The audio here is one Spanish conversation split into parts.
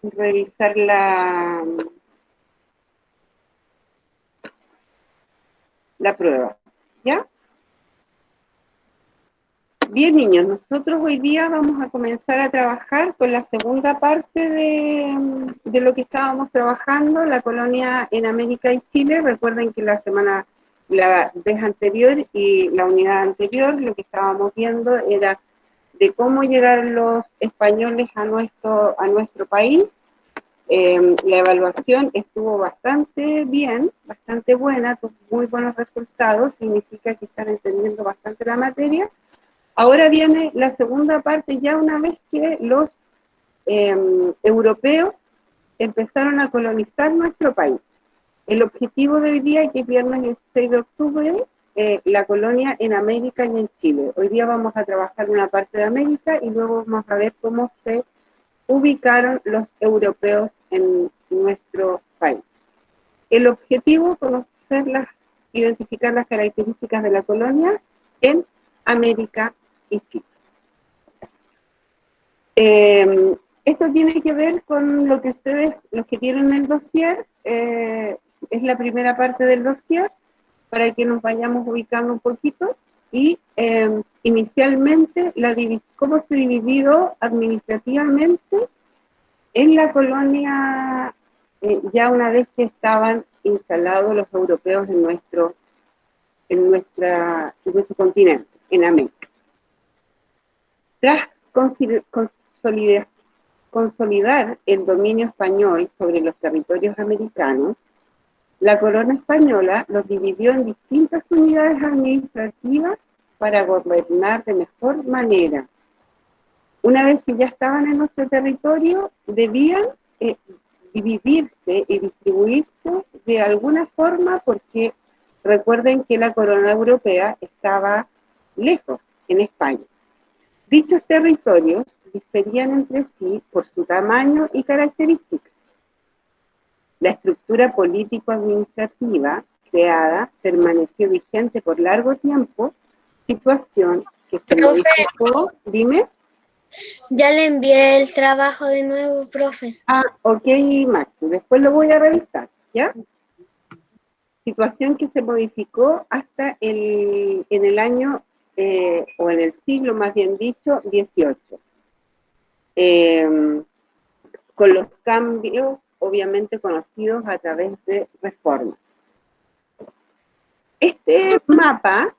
revisar la prueba, ¿ya? Bien, niños, nosotros hoy día vamos a comenzar a trabajar con la segunda parte de lo que estábamos trabajando, la colonia en América y Chile. Recuerden que la vez anterior y la unidad anterior, lo que estábamos viendo era de cómo llegaron los españoles a nuestro país. La evaluación estuvo bastante bien, bastante buena, tuvo muy buenos resultados, significa que están entendiendo bastante la materia. Ahora viene la segunda parte, ya una vez que los europeos empezaron a colonizar nuestro país. El objetivo de hoy día, que es viernes 16 de octubre, la colonia en América y en Chile. Hoy día vamos a trabajar una parte de América y luego vamos a ver cómo se ubicaron los europeos en nuestro país. El objetivo es identificar las características de la colonia en América y Chile. Esto tiene que ver con lo que ustedes, los que tienen el dossier, es la primera parte del dossier, para que nos vayamos ubicando un poquito, y inicialmente cómo se dividió administrativamente en la colonia, ya una vez que estaban instalados los europeos en nuestro continente, en América. Tras consolidar el dominio español sobre los territorios americanos, la corona española los dividió en distintas unidades administrativas para gobernar de mejor manera. Una vez que ya estaban en nuestro territorio, debían dividirse y distribuirse de alguna forma, porque recuerden que la corona europea estaba lejos, en España. Dichos territorios diferían entre sí por su tamaño y características. La estructura político-administrativa creada permaneció vigente por largo tiempo, situación que se modificó. Dime. Ya le envié el trabajo de nuevo, profe. Ah, ok, Maxi, después lo voy a revisar, ¿ya? Situación que se modificó hasta en el año, o en el siglo más bien dicho, XVIII. Con los cambios obviamente conocidos a través de reformas. Este mapa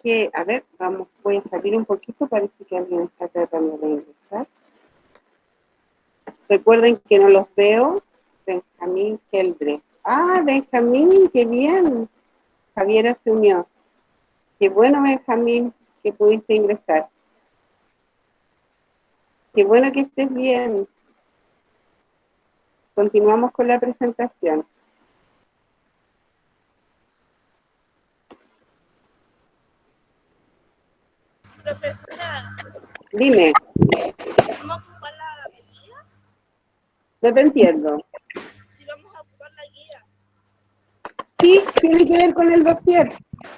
que, a ver, voy a salir un poquito, parece que alguien está tratando de ingresar. Recuerden que no los veo. Benjamín Keldre. Ah, Benjamín, qué bien. Javiera se unió. Qué bueno, Benjamín, que pudiste ingresar. Qué bueno que estés bien. Continuamos con la presentación. Profesora. Dime. ¿Vamos a ocupar la guía? No te entiendo. Si vamos a ocupar la guía. Sí, tiene que ver con el dossier.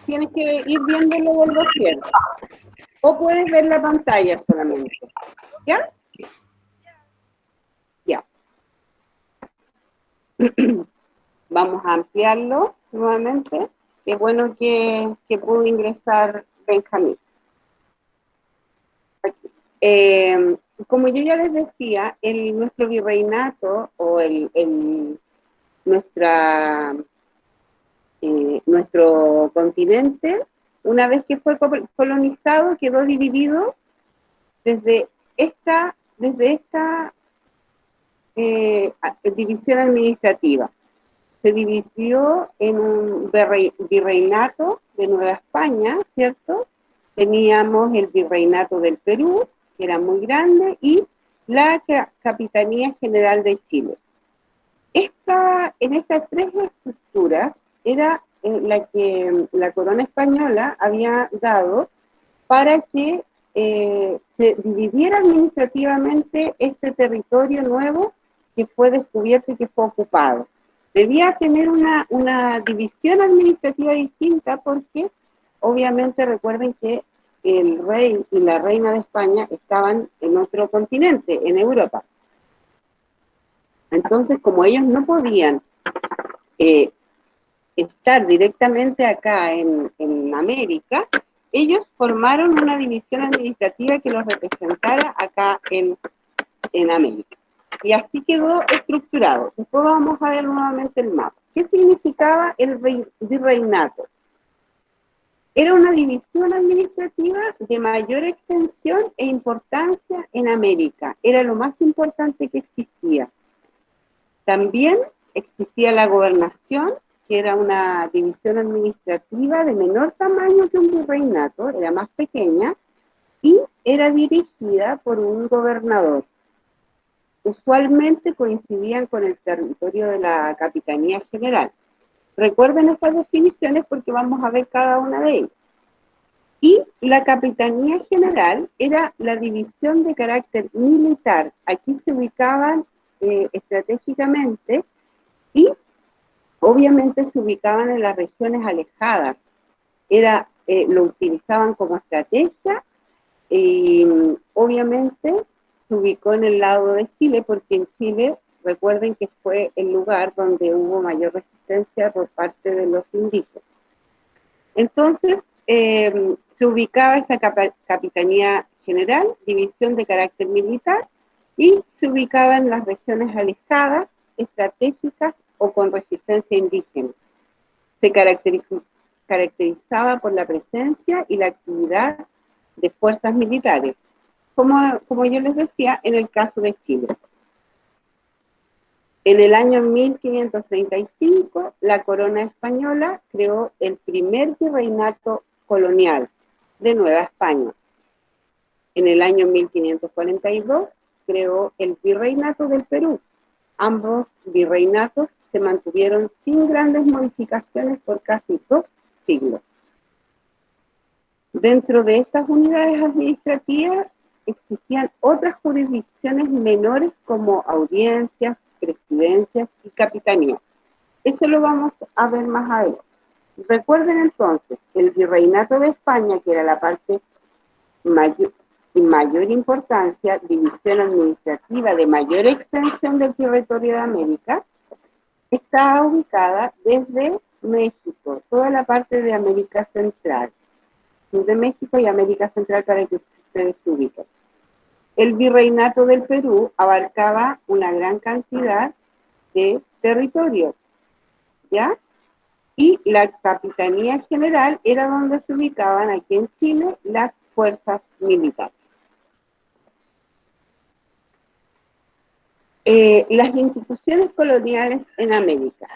Tienes que ir viéndolo del dossier. O puedes ver la pantalla solamente. ¿Ya? Ya. Vamos a ampliarlo nuevamente. Qué bueno que pudo ingresar Benjamín. Como yo ya les decía, nuestro virreinato o nuestro continente, una vez que fue colonizado, quedó dividido desde esta división administrativa. Se dividió en un virreinato de Nueva España, ¿cierto? Teníamos el virreinato del Perú, que era muy grande, y la Capitanía General de Chile. En estas tres estructuras era la que la corona española había dado para que se dividiera administrativamente este territorio nuevo que fue descubierto y que fue ocupado. Debía tener una división administrativa distinta porque obviamente recuerden que el rey y la reina de España estaban en otro continente, en Europa. Entonces, como ellos no podían estar directamente acá en América, ellos formaron una división administrativa que los representara acá en América. Y así quedó estructurado. Después vamos a ver nuevamente el mapa. ¿Qué significaba el virreinato? Era una división administrativa de mayor extensión e importancia en América. Era lo más importante que existía. También existía la gobernación, que era una división administrativa de menor tamaño que un virreinato, era más pequeña, y era dirigida por un gobernador. Usualmente coincidían con el territorio de la Capitanía General. Recuerden estas definiciones porque vamos a ver cada una de ellas. Y la Capitanía General era la división de carácter militar. Aquí se ubicaban estratégicamente y obviamente se ubicaban en las regiones alejadas. Lo utilizaban como estrategia y obviamente se ubicó en el lado de Chile porque en Chile, recuerden que fue el lugar donde hubo mayor resistencia por parte de los indígenas. Entonces, se ubicaba esta Capitanía General, división de carácter militar, y se ubicaba en las regiones alejadas, estratégicas o con resistencia indígena. Se caracterizaba por la presencia y la actividad de fuerzas militares, como yo les decía, en el caso de Chile. En el año 1535, la corona española creó el primer virreinato colonial de Nueva España. En el año 1542, creó el virreinato del Perú. Ambos virreinatos se mantuvieron sin grandes modificaciones por casi 2 siglos. Dentro de estas unidades administrativas existían otras jurisdicciones menores como audiencias, presidencias y capitanías. Eso lo vamos a ver más adelante. Recuerden entonces, el virreinato de España, que era la parte mayor importancia, división administrativa de mayor extensión del territorio de América, está ubicada desde México, toda la parte de América Central, sur de México y América Central para que ustedes se ubiquen. El virreinato del Perú abarcaba una gran cantidad de territorio, ¿ya? Y la Capitanía General era donde se ubicaban aquí en Chile las fuerzas militares. Las instituciones coloniales en América.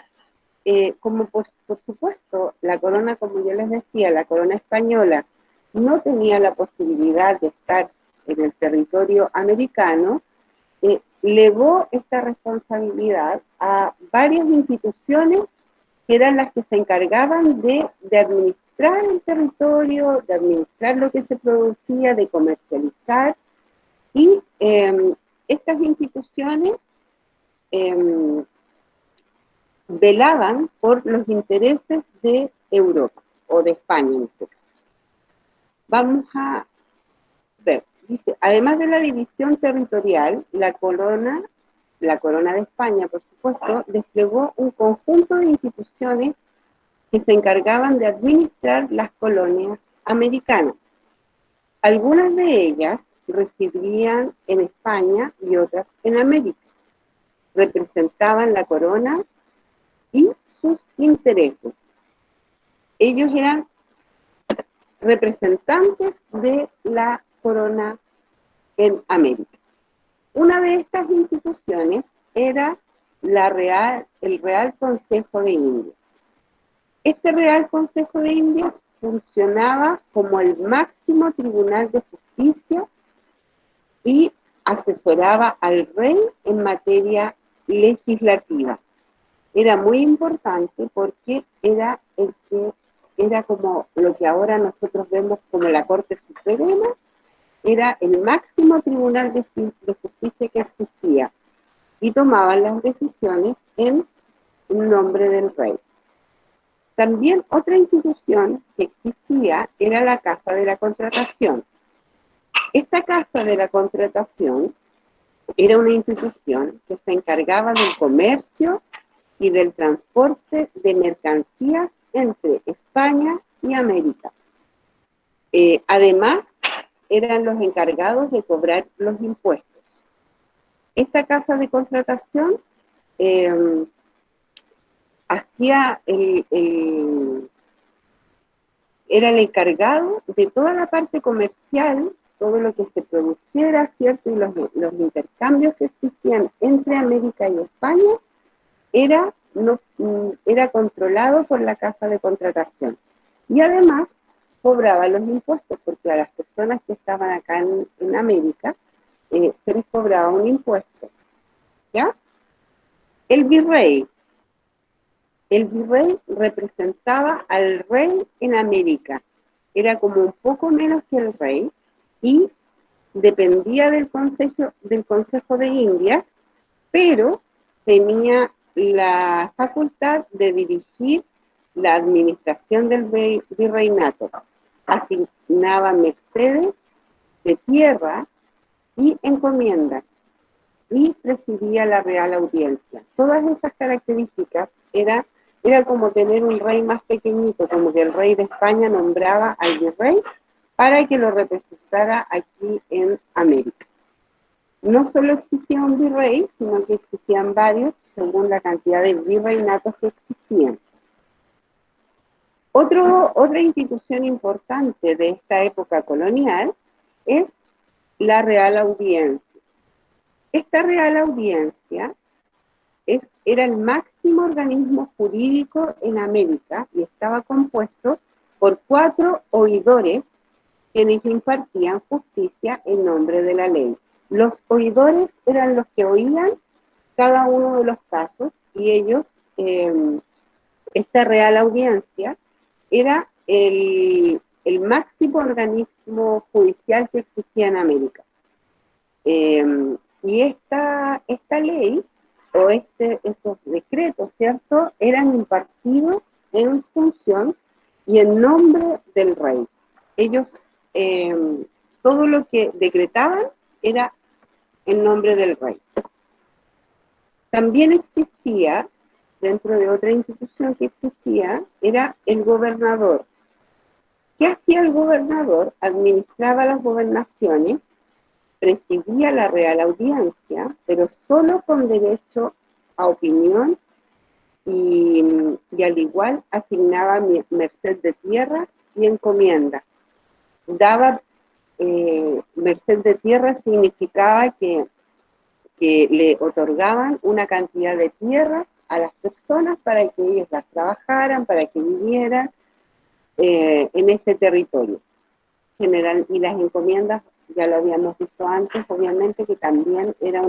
Como por supuesto, la corona, como yo les decía, la corona española no tenía la posibilidad de estar en el territorio americano, legó esta responsabilidad a varias instituciones que eran las que se encargaban de administrar el territorio, de administrar lo que se producía, de comercializar, y estas instituciones velaban por los intereses de Europa, o de España en este caso. Vamos a ver, dice, además de la división territorial, la corona de España, por supuesto, desplegó un conjunto de instituciones que se encargaban de administrar las colonias americanas. Algunas de ellas residían en España y otras en América. Representaban la corona y sus intereses. Ellos eran representantes de la corona en América. Una de estas instituciones era el Real Consejo de Indias. Este Real Consejo de Indias funcionaba como el máximo tribunal de justicia y asesoraba al rey en materia legislativa. Era muy importante porque era como lo que ahora nosotros vemos como la Corte Suprema, era el máximo tribunal de justicia que existía y tomaban las decisiones en nombre del rey. También otra institución que existía era la Casa de la Contratación. Esta Casa de la Contratación Era una institución que se encargaba del comercio y del transporte de mercancías entre España y América. Además, eran los encargados de cobrar los impuestos. Esta casa de contratación era el encargado de toda la parte comercial, todo lo que se produjera, ¿cierto? Y los intercambios que existían entre América y España era controlado por la casa de contratación. Y además cobraba los impuestos, porque a las personas que estaban acá en América se les cobraba un impuesto. ¿Ya? El virrey representaba al rey en América. Era como un poco menos que el rey y dependía del Consejo de Indias, pero tenía la facultad de dirigir la administración del virreinato. Asignaba mercedes de tierra y encomiendas y presidía la Real Audiencia. Todas esas características era como tener un rey más pequeñito, como que el rey de España nombraba al virrey para que lo representara aquí en América. No solo existía un virrey, sino que existían varios según la cantidad de virreinatos que existían. Otra institución importante de esta época colonial es la Real Audiencia. Esta Real Audiencia era el máximo organismo jurídico en América y estaba compuesto por 4 oidores quienes impartían justicia en nombre de la ley. Los oidores eran los que oían cada uno de los casos y ellos, esta Real Audiencia, era el máximo organismo judicial que existía en América. Y esta ley, o estos decretos, ¿cierto?, eran impartidos en función y en nombre del rey. Ellos, todo lo que decretaban era en nombre del rey. También existía, dentro de otra institución que existía, era el gobernador. ¿Qué hacía el gobernador? Administraba las gobernaciones, presidía la Real Audiencia, pero solo con derecho a opinión y al igual asignaba merced de tierras y encomiendas. Daba merced de tierras significaba que le otorgaban una cantidad de tierras a las personas para que ellos las trabajaran, para que vivieran en este territorio general. Y las encomiendas, ya lo habíamos visto antes, obviamente que también era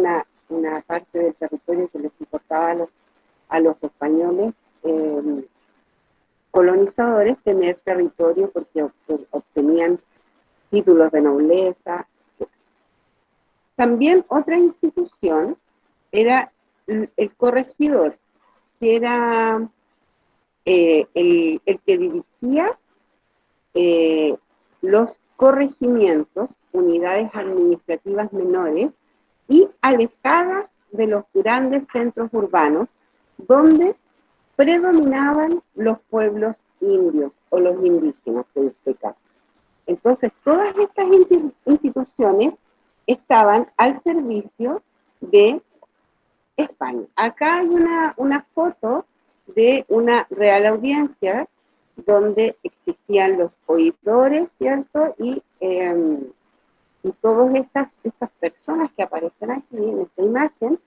una parte del territorio que les importaba a los españoles colonizadores tener territorio porque obtenían títulos de nobleza. También otra institución era el corregidor, que era el que dirigía los corregimientos, unidades administrativas menores y alejadas de los grandes centros urbanos, donde predominaban los pueblos indios o los indígenas en este caso. Entonces, todas estas instituciones estaban al servicio de España. Acá hay una foto de una Real Audiencia donde existían los oidores, ¿cierto? Y todas estas personas que aparecen aquí en esta imagen,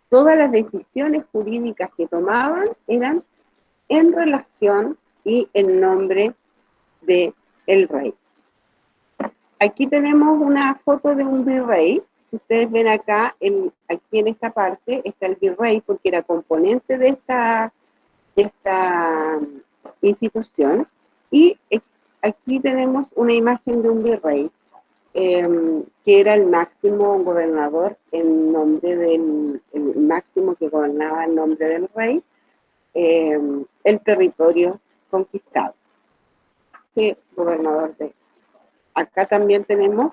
todas las decisiones jurídicas que tomaban eran en relación y en nombre del rey. Aquí tenemos una foto de un virrey. Si ustedes ven acá, aquí en esta parte está el virrey porque era componente de esta institución. Y aquí tenemos una imagen de un virrey que era el máximo gobernador en nombre el máximo que gobernaba en nombre del rey el territorio conquistado. Gobernador de... Acá también tenemos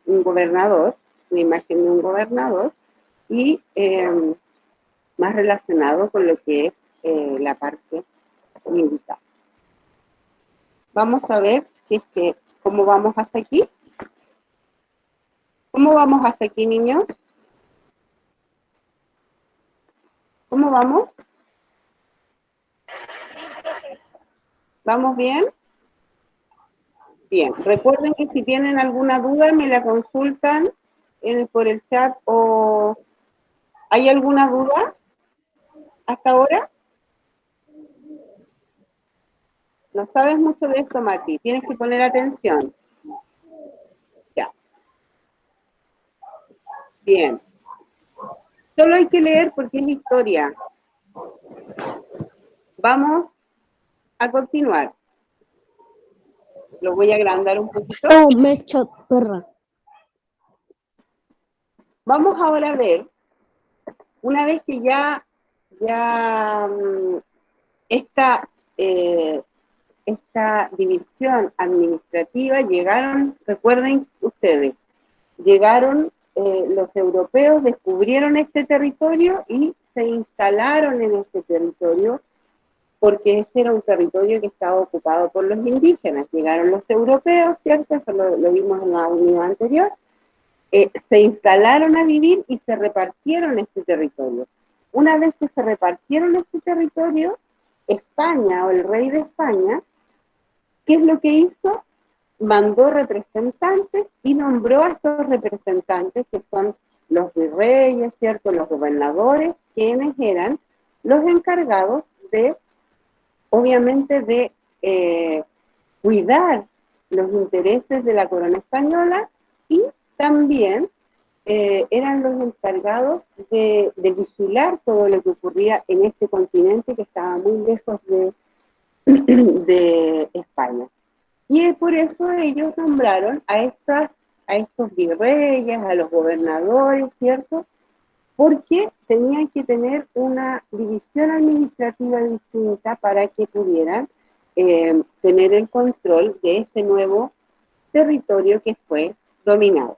un gobernador, una imagen de un gobernador, y más relacionado con lo que es la parte militar. Vamos a ver si es que, ¿cómo vamos hasta aquí? ¿Cómo vamos hasta aquí, niños? ¿Cómo vamos? ¿Vamos bien? Bien. Recuerden que si tienen alguna duda me la consultan por el chat o... ¿Hay alguna duda hasta ahora? No sabes mucho de esto, Mati. Tienes que poner atención. Ya. Bien. Solo hay que leer porque es historia. Vamos a continuar. Lo voy a agrandar un poquito. Oh, me echó perra. Vamos ahora a ver, una vez que ya esta división administrativa llegaron, recuerden ustedes, llegaron los europeos, descubrieron este territorio y se instalaron en este territorio porque este era un territorio que estaba ocupado por los indígenas. Llegaron los europeos, ¿cierto? Eso lo vimos en la unidad anterior. Se instalaron a vivir y se repartieron este territorio. Una vez que se repartieron este territorio, España o el rey de España, ¿qué es lo que hizo? Mandó representantes y nombró a estos representantes que son los virreyes, ¿cierto? Los gobernadores, quienes eran los encargados de, obviamente, de cuidar los intereses de la corona española y también eran los encargados de vigilar todo lo que ocurría en este continente que estaba muy lejos de España. Y por eso ellos nombraron a estos virreyes, a los gobernadores, ¿cierto? Porque tenían que tener una división administrativa distinta para que pudieran tener el control de este nuevo territorio que fue dominado.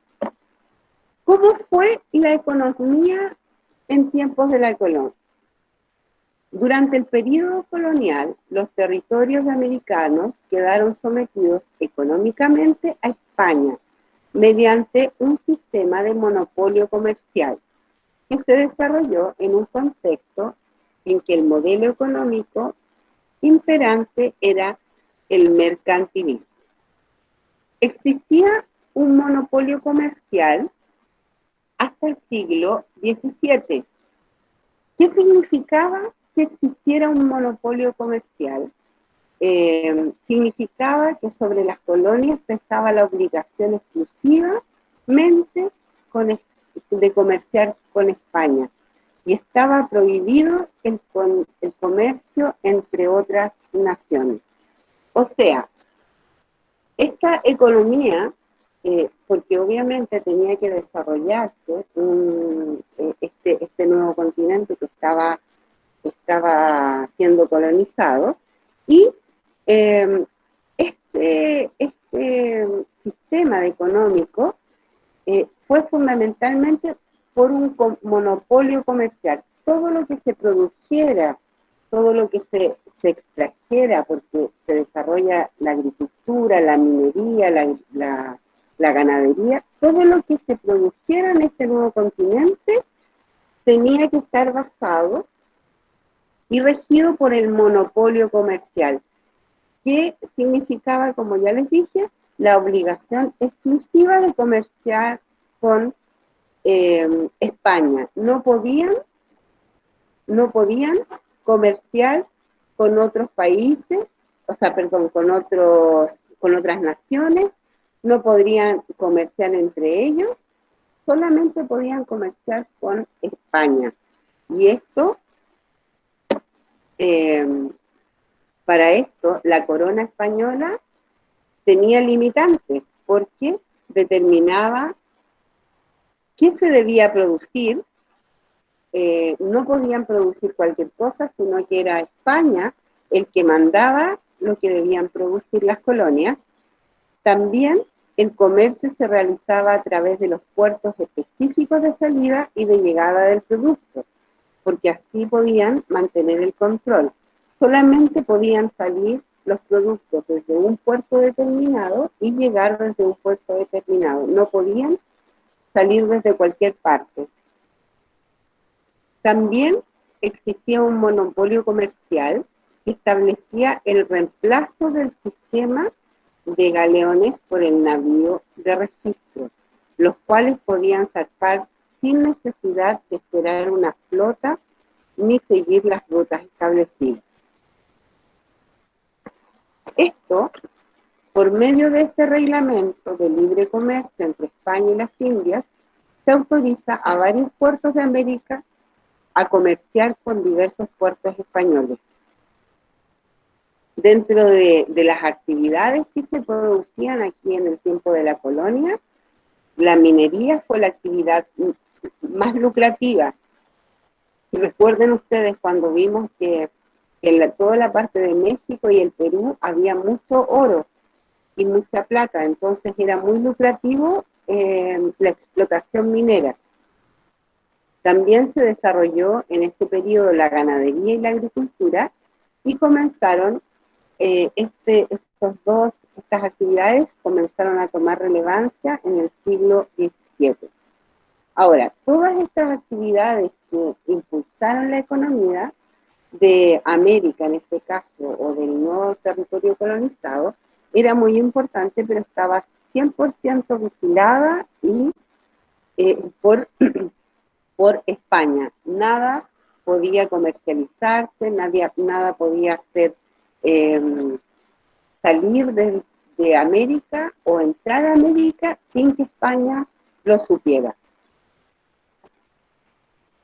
¿Cómo fue la economía en tiempos de la colonia? Durante el período colonial, los territorios americanos quedaron sometidos económicamente a España mediante un sistema de monopolio comercial que se desarrolló en un contexto en que el modelo económico imperante era el mercantilismo. Existía un monopolio comercial hasta el siglo XVII. ¿Qué significaba que existiera un monopolio comercial? Significaba que sobre las colonias pesaba la obligación exclusivamente de comerciar con España y estaba prohibido el comercio entre otras naciones. O sea, esta economía, porque obviamente tenía que desarrollarse este nuevo continente que estaba siendo colonizado, y este sistema económico fue fundamentalmente por un monopolio comercial. Todo lo que se produjera, todo lo que se extrajera, porque se desarrolla la agricultura, la minería, la ganadería, todo lo que se produjera en este nuevo continente tenía que estar basado y regido por el monopolio comercial, que significaba, como ya les dije, la obligación exclusiva de comerciar con España. No podían comerciar con otros países, o sea, perdón, con otras naciones, no podrían comerciar entre ellos, solamente podían comerciar con España. Y esto, para esto, la corona española tenía limitantes, porque determinaba qué se debía producir. No podían producir cualquier cosa, sino que era España el que mandaba lo que debían producir las colonias. También el comercio se realizaba a través de los puertos específicos de salida y de llegada del producto, porque así podían mantener el control. Solamente podían salir los productos desde un puerto determinado y llegar desde un puerto determinado. No podían salir desde cualquier parte. También existía un monopolio comercial que establecía el reemplazo del sistema de galeones por el navío de registro, los cuales podían zarpar sin necesidad de esperar una flota ni seguir las rutas establecidas. Esto, por medio de este reglamento de libre comercio entre España y las Indias, se autoriza a varios puertos de América a comerciar con diversos puertos españoles. Dentro de las actividades que se producían aquí en el tiempo de la colonia, la minería fue la actividad más lucrativa. Y recuerden ustedes cuando vimos que en toda la parte de México y el Perú había mucho oro y mucha plata, entonces era muy lucrativo la explotación minera. También se desarrolló en este periodo la ganadería y la agricultura y comenzaron estas actividades comenzaron a tomar relevancia en el siglo XVII. Ahora, todas estas actividades que impulsaron la economía de América, en este caso, o del nuevo territorio colonizado, era muy importante, pero estaba 100% vigilada y por España. Nada podía comercializarse, nada podía salir de América o entrar a América sin que España lo supiera.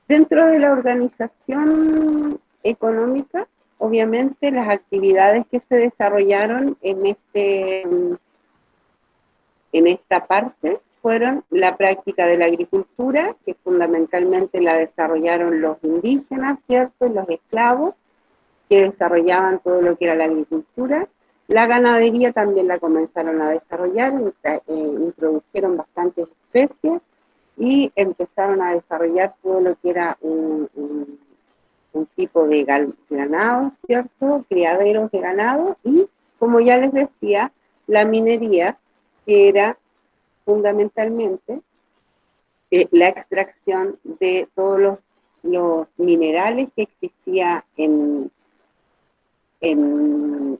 Dentro de la organización económica, obviamente las actividades que se desarrollaron en esta parte fueron la práctica de la agricultura, que fundamentalmente la desarrollaron los indígenas, ¿cierto? Los esclavos, que desarrollaban todo lo que era la agricultura. La ganadería también la comenzaron a desarrollar, introdujeron bastantes especies y empezaron a desarrollar todo lo que era un tipo de ganado, ¿cierto? Criaderos de ganado y, como ya les decía, la minería, que era fundamentalmente la extracción de todos los minerales que existía en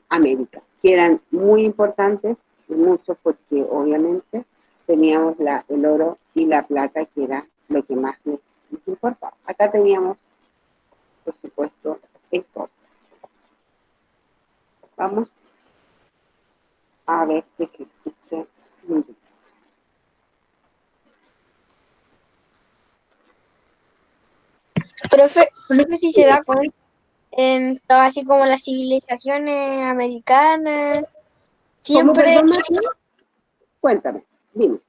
América, que eran muy importantes, y muchos porque obviamente teníamos el oro y la plata, que era lo que más nos importaba. Acá teníamos, por supuesto, esto. Vamos a ver si existe. Profe, si se da cuenta, así como las civilizaciones americanas, ¿Cómo, siempre, perdón, María? Cuéntame, dime.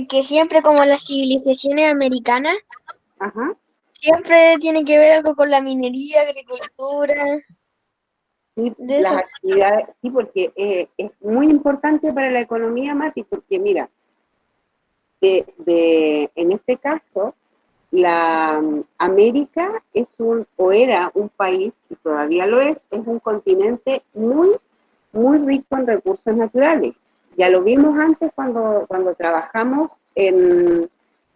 que siempre como las civilizaciones americanas, Ajá. siempre tiene que ver algo con la minería, agricultura, Sí, de las eso. actividades, sí, porque es muy importante para la economía, Mati, porque mira, en este caso, la América o era un país, y todavía lo es un continente muy, muy rico en recursos naturales. Ya lo vimos antes cuando trabajamos en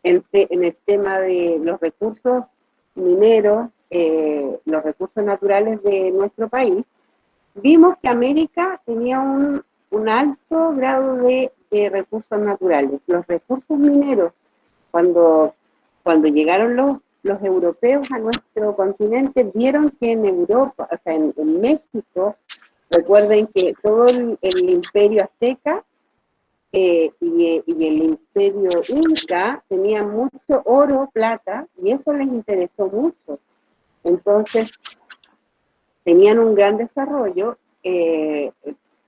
el tema de los recursos mineros, los recursos naturales de nuestro país. Vimos que América tenía un alto grado de recursos naturales. Los recursos mineros, cuando llegaron los europeos a nuestro continente, vieron que en Europa, o sea, en México, recuerden que todo el imperio azteca y el imperio inca tenían mucho oro, plata, y eso les interesó mucho. Entonces, tenían un gran desarrollo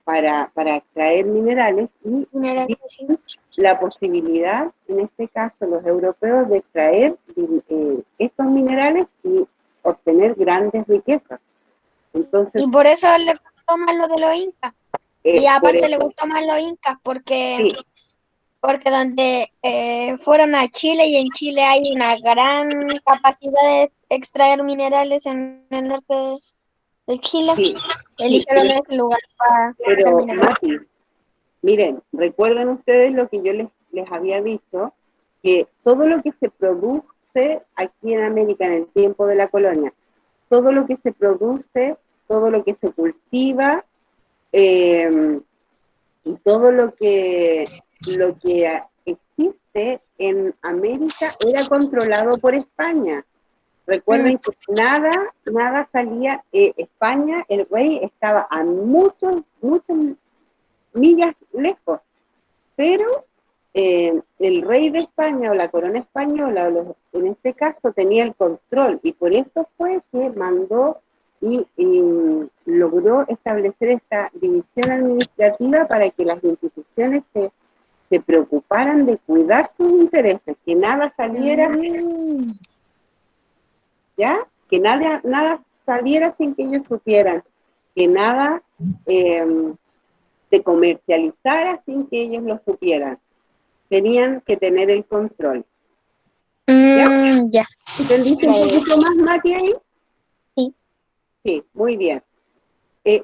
para extraer minerales y la posibilidad, en este caso los europeos, de extraer estos minerales y obtener grandes riquezas. Entonces, Y por eso le gustó más lo de los incas. Y por aparte le eso, gustó más los incas porque sí, porque donde fueron a Chile y en Chile hay una gran capacidad de extraer minerales en el norte de Chile, Sí, sí, eligieron ese lugar para pero terminar. Mati, miren, recuerden ustedes lo que yo les había dicho, que todo lo que se produce aquí en América en el tiempo de la colonia, todo lo que se produce, todo lo que se cultiva, eh, y todo lo que existe en América era controlado por España. Recuerden que nada salía, España, el rey estaba a muchas millas lejos, pero el rey de España o la corona española, en este caso, tenía el control y por eso fue que mandó y logró establecer esta división administrativa para que las instituciones se preocuparan de cuidar sus intereses, que nada saliera, ¿ya? Que nada saliera sin que ellos supieran, que nada se comercializara sin que ellos lo supieran. Tenían que tener el control. ¿Ya? Ya. ¿Entendiste un poquito más, Mati, ahí? Sí. Sí, muy bien.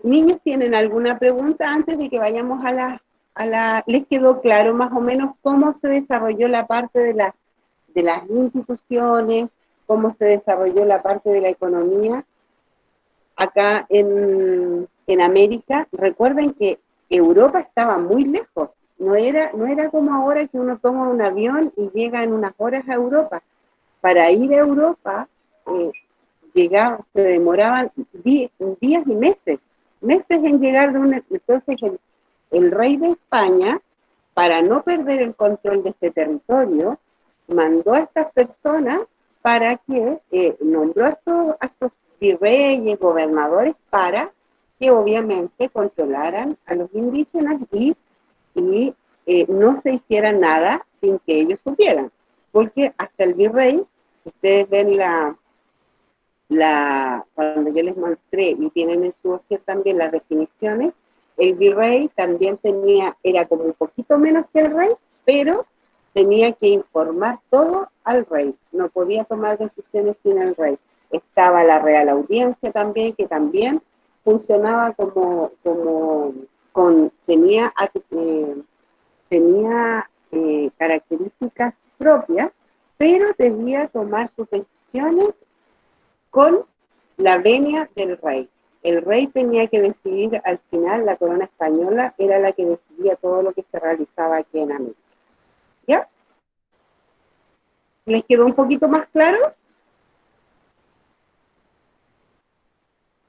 Niños, ¿tienen alguna pregunta antes de que vayamos ¿les quedó claro más o menos cómo se desarrolló la parte de las instituciones, cómo se desarrolló la parte de la economía acá en América? Recuerden que Europa estaba muy lejos, no era como ahora que uno toma un avión y llega en unas horas a Europa. Para ir a Europa, se demoraban días y meses en llegar entonces el rey de España, para no perder el control de este territorio, mandó a estas personas para que nombró a estos virreyes, gobernadores, para que obviamente controlaran a los indígenas y no se hiciera nada sin que ellos supieran. Porque hasta el virrey, ustedes ven cuando yo les mostré y tienen en su dossier también las definiciones, el virrey también era como un poquito menos que el rey, pero tenía que informar todo al rey, no podía tomar decisiones sin el rey. Estaba la Real Audiencia también, que también funcionaba tenía características propias, pero debía tomar sus decisiones con la venia del rey. El rey tenía que decidir, al final la corona española era la que decidía todo lo que se realizaba aquí en América. ¿Ya? ¿Les quedó un poquito más claro?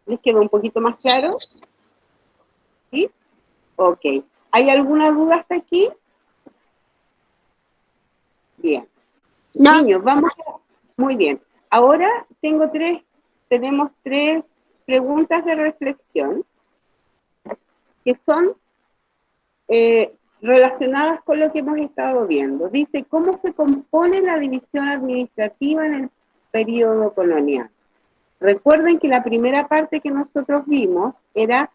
¿Les quedó un poquito más claro? ¿Sí? Ok. ¿Hay alguna duda hasta aquí? Bien. No. Niños, vamos. Muy bien. Ahora tenemos tres preguntas de reflexión que son relacionadas con lo que hemos estado viendo. Dice, ¿cómo se compone la división administrativa en el periodo colonial? Recuerden que la primera parte que nosotros vimos era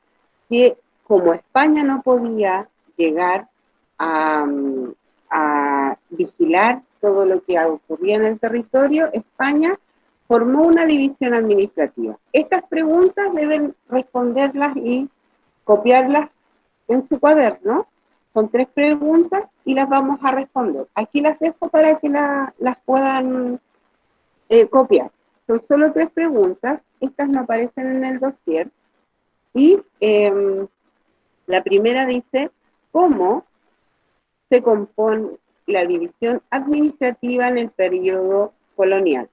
que como España no podía llegar a vigilar todo lo que ocurría en el territorio, España formó una división administrativa. Estas preguntas deben responderlas y copiarlas en su cuaderno. Son 3 preguntas y las vamos a responder. Aquí las dejo para que las puedan copiar. Son solo 3 preguntas, estas no aparecen en el dossier. Y la primera dice, ¿cómo se compone la división administrativa en el periodo colonial?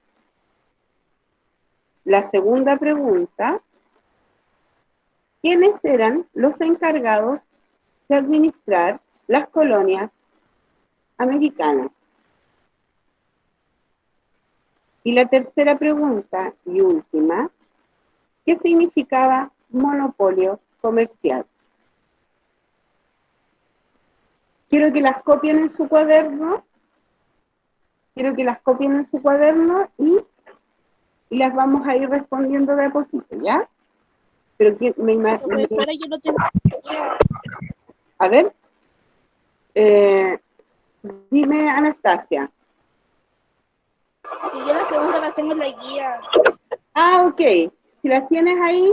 La segunda pregunta, ¿quiénes eran los encargados de administrar las colonias americanas? Y la tercera pregunta y última, ¿qué significaba monopolio comercial? Quiero que las copien en su cuaderno, y las vamos a ir respondiendo de a poquito, ¿ya? Pero Profesora, yo no tengo. a ver, Dime, Anastasia. Y yo las preguntas las tengo en la guía. Ah, ok. Si las tienes ahí,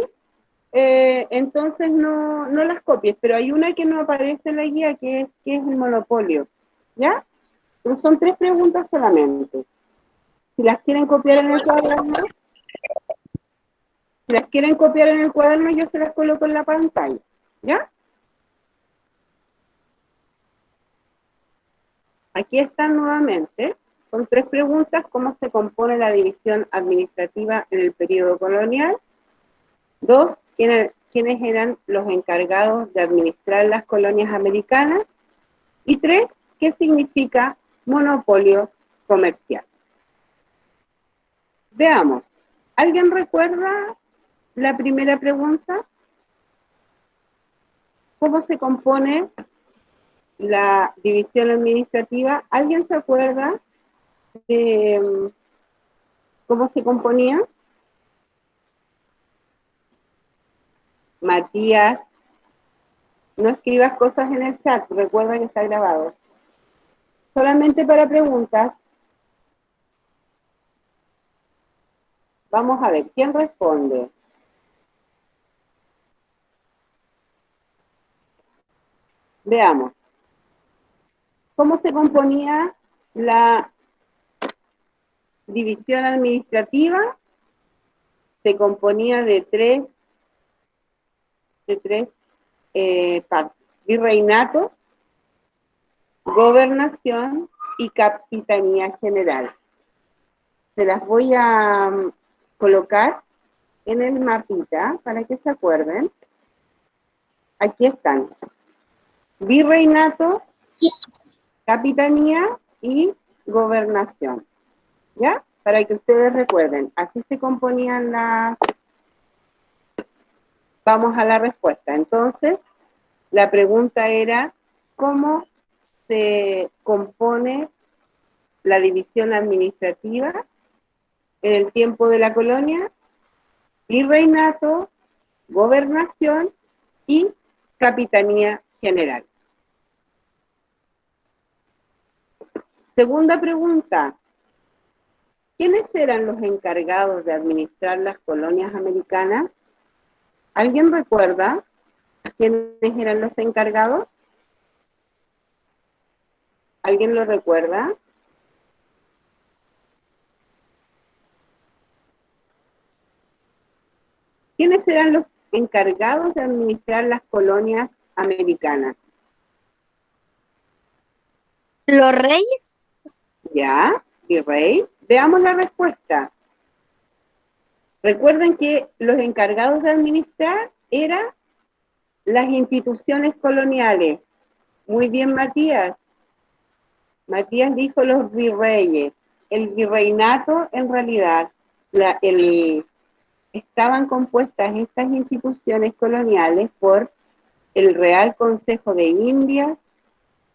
entonces no las copies, pero hay una que no aparece en la guía que es el monopolio. ¿Ya? Pero son 3 preguntas solamente. Si las quieren copiar en el cuaderno, si las quieren copiar en el cuaderno, yo se las coloco en la pantalla. ¿Ya? Aquí están nuevamente. Son 3 preguntas. ¿Cómo se compone la división administrativa en el periodo colonial? 2, ¿quiénes eran los encargados de administrar las colonias americanas? Y 3, ¿qué significa monopolio comercial? Veamos. ¿Alguien recuerda la primera pregunta? ¿Cómo se compone la división administrativa? ¿Alguien se acuerda de cómo se componía? Matías, no escribas cosas en el chat, recuerda que está grabado. Solamente para preguntas. Vamos a ver, ¿quién responde? Veamos. ¿Cómo se componía la división administrativa? Se componía de tres partes. Virreinatos, gobernación y capitanía general. Se las voy a colocar en el mapita para que se acuerden. Aquí están. Virreinatos, capitanía y gobernación. ¿Ya? Para que ustedes recuerden. Así se componían las... Vamos a la respuesta. Entonces, la pregunta era, ¿cómo se compone la división administrativa en el tiempo de la colonia? Virreinato, gobernación y capitanía general. Segunda pregunta. ¿Quiénes eran los encargados de administrar las colonias americanas? ¿Alguien recuerda quiénes eran los encargados? ¿Alguien lo recuerda? ¿Quiénes eran los encargados de administrar las colonias americanas? ¿Los reyes? ¿Ya? ¿Virrey? Veamos la respuesta. Recuerden que los encargados de administrar eran las instituciones coloniales. Muy bien, Matías. Matías dijo los virreyes. El virreinato, en realidad, estaban compuestas estas instituciones coloniales por el Real Consejo de Indias,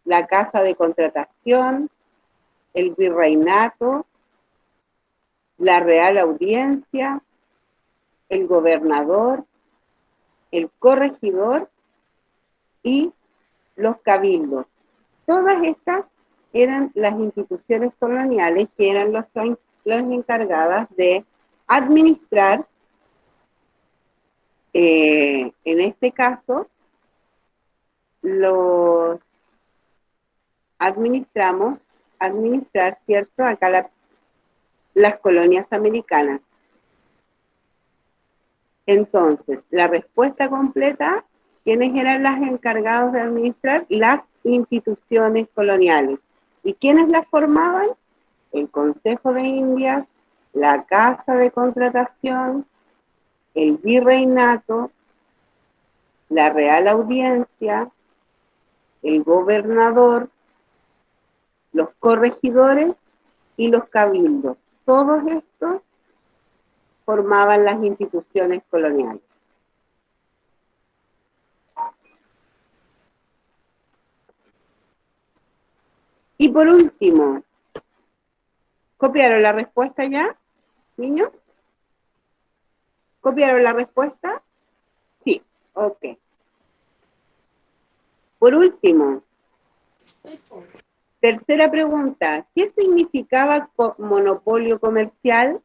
la Casa de Contratación, el Virreinato, la Real Audiencia, el Gobernador, el Corregidor y los Cabildos. Todas estas eran las instituciones coloniales que eran las encargadas de administrar, en este caso, los administrar, ¿cierto? Acá las colonias americanas. Entonces, la respuesta completa, ¿quiénes eran las encargados de administrar? Las instituciones coloniales. ¿Y quiénes las formaban? El Consejo de Indias, la Casa de Contratación, el Virreinato, la Real Audiencia, el Gobernador, los corregidores y los cabildos. Todos estos formaban las instituciones coloniales. Y por último, ¿copiaron la respuesta ya, niños? ¿Copiaron la respuesta? Sí, ok. Por último, Tercera pregunta, ¿qué significaba monopolio comercial?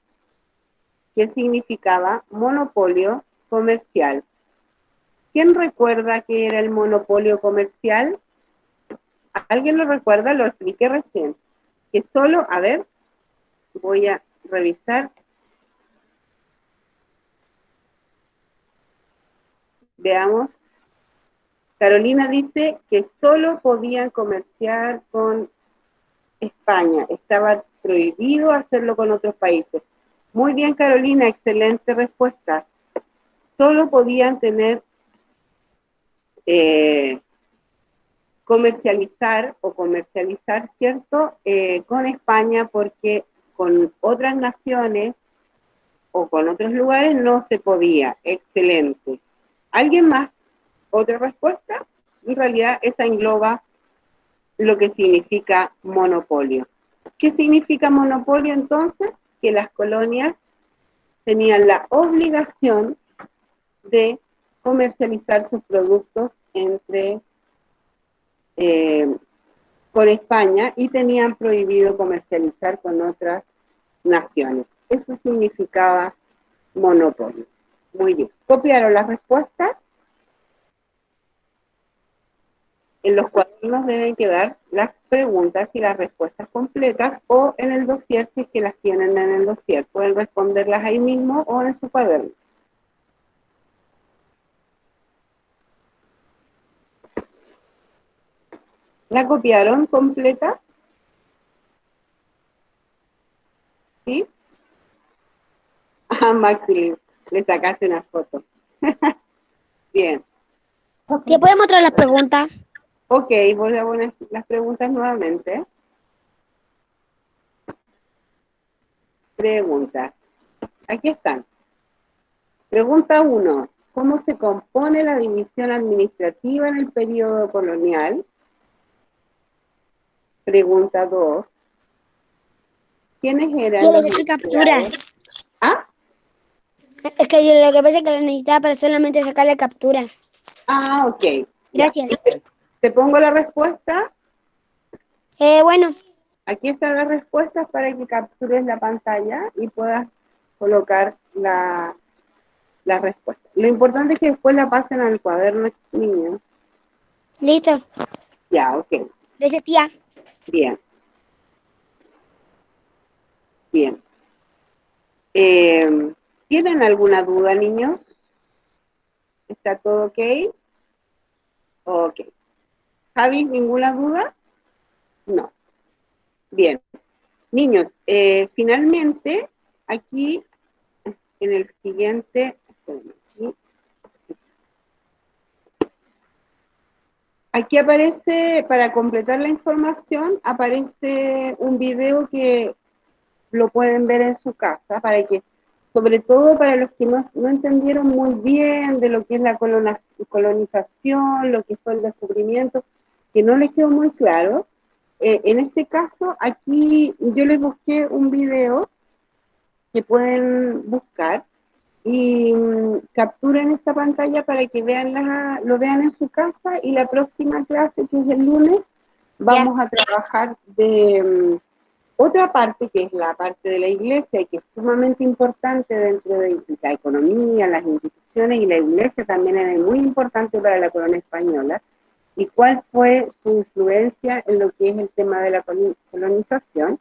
¿Qué significaba monopolio comercial? ¿Quién recuerda qué era el monopolio comercial? ¿Alguien lo recuerda? Lo expliqué recién. Que solo, a ver, voy a revisar. Veamos. Carolina dice que solo podían comerciar con España. Estaba prohibido hacerlo con otros países. Muy bien, Carolina, excelente respuesta. Solo podían tener comercializar, ¿cierto? Con España, porque con otras naciones o con otros lugares no se podía. Excelente. ¿Alguien más? ¿Otra respuesta? En realidad esa engloba lo que significa monopolio. ¿Qué significa monopolio entonces? Que las colonias tenían la obligación de comercializar sus productos con España y tenían prohibido comercializar con otras naciones. Eso significaba monopolio. Muy bien. ¿Copiaron las respuestas? En los cuadernos deben quedar las preguntas y las respuestas completas o en el dossier si es que las tienen en el dossier. Pueden responderlas ahí mismo o en su cuaderno. ¿La copiaron completa? ¿Sí? Ah, Maxi, le sacaste una foto. Bien. ¿Te puedes mostrar las preguntas? Ok, voy a poner las preguntas nuevamente. Preguntas. Aquí están. Pregunta 1. ¿Cómo se compone la división administrativa en el periodo colonial? Pregunta 2. ¿Quiénes eran Quiero los decir investigadores? capturas. ¿Ah? Es que yo lo que pasa es que lo necesitaba para solamente sacarle captura. Ah, ok. Ya. Gracias. Te pongo la respuesta. Bueno, Aquí están las respuestas para que captures la pantalla y puedas colocar la respuesta. Lo importante es que después la pasen al cuaderno niño. listo. Ya, ok. Gracias, tía. Bien. Bien. ¿Tienen alguna duda, niños? ¿Está todo ok? Ok. ¿Javi, ninguna duda? No. Bien. Niños, finalmente, aquí, en el siguiente, aquí aparece, para completar la información, aparece un video que lo pueden ver en su casa, para que, sobre todo para los que no entendieron muy bien de lo que es la colonización, lo que fue el descubrimiento, que no les quedó muy claro. En este caso, aquí yo les busqué un video que pueden buscar y capturen esta pantalla para que lo vean en su casa y la próxima clase, que es el lunes, vamos a trabajar de otra parte, que es la parte de la iglesia, y que es sumamente importante dentro de la economía, las instituciones, y la iglesia también era muy importante para la corona española, y cuál fue su influencia en lo que es el tema de la colonización.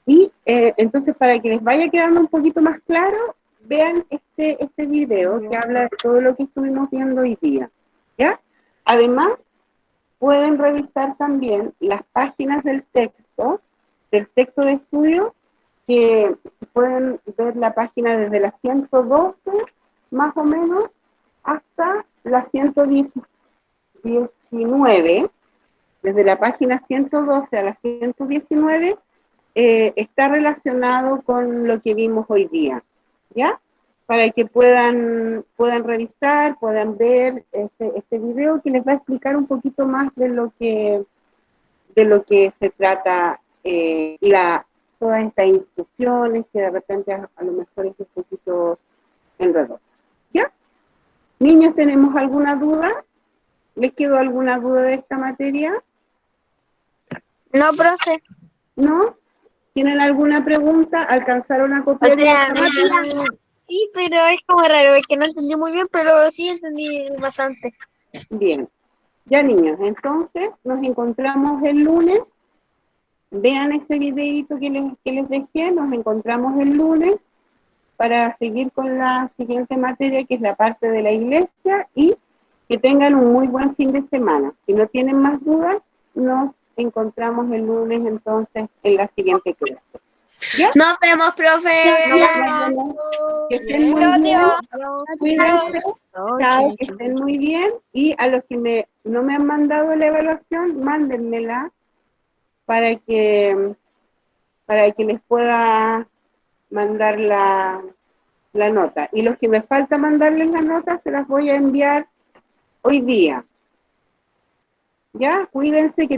Y entonces, para que les vaya quedando un poquito más claro, vean este video que habla de todo lo que estuvimos viendo hoy día, ¿ya? Además, pueden revisar también las páginas del texto de estudio, que pueden ver la página desde la 112, más o menos, hasta la 119. Desde la página 112 a la 119, está relacionado con lo que vimos hoy día, ¿ya? Para que puedan revisar, puedan ver este video que les va a explicar un poquito más de lo que se trata todas estas instituciones, que de repente a lo mejor es un poquito enredoso, ¿ya? Niños, ¿tenemos alguna duda? ¿Les quedó alguna duda de esta materia? No, profe. ¿No? ¿Tienen alguna pregunta? ¿Alcanzaron a O copiar? sea, sí, pero es como raro, es que no entendí muy bien, pero sí entendí bastante. Bien. Ya, niños, entonces nos encontramos el lunes. Vean ese videito que les dejé. Nos encontramos el lunes para seguir con la siguiente materia, que es la parte de la iglesia, y que tengan un muy buen fin de semana. Si no tienen más dudas, nos encontramos el lunes entonces en la siguiente clase. ¿Ya? Nos vemos, profe. Nos vemos. Que estén muy bien. Cuídense. Chao, que estén muy bien. Y a los que no me han mandado la evaluación, mándenmela para que les pueda mandar la nota. Y los que me falta mandarles la nota, se las voy a enviar hoy día. ¿Ya? Cuídense, que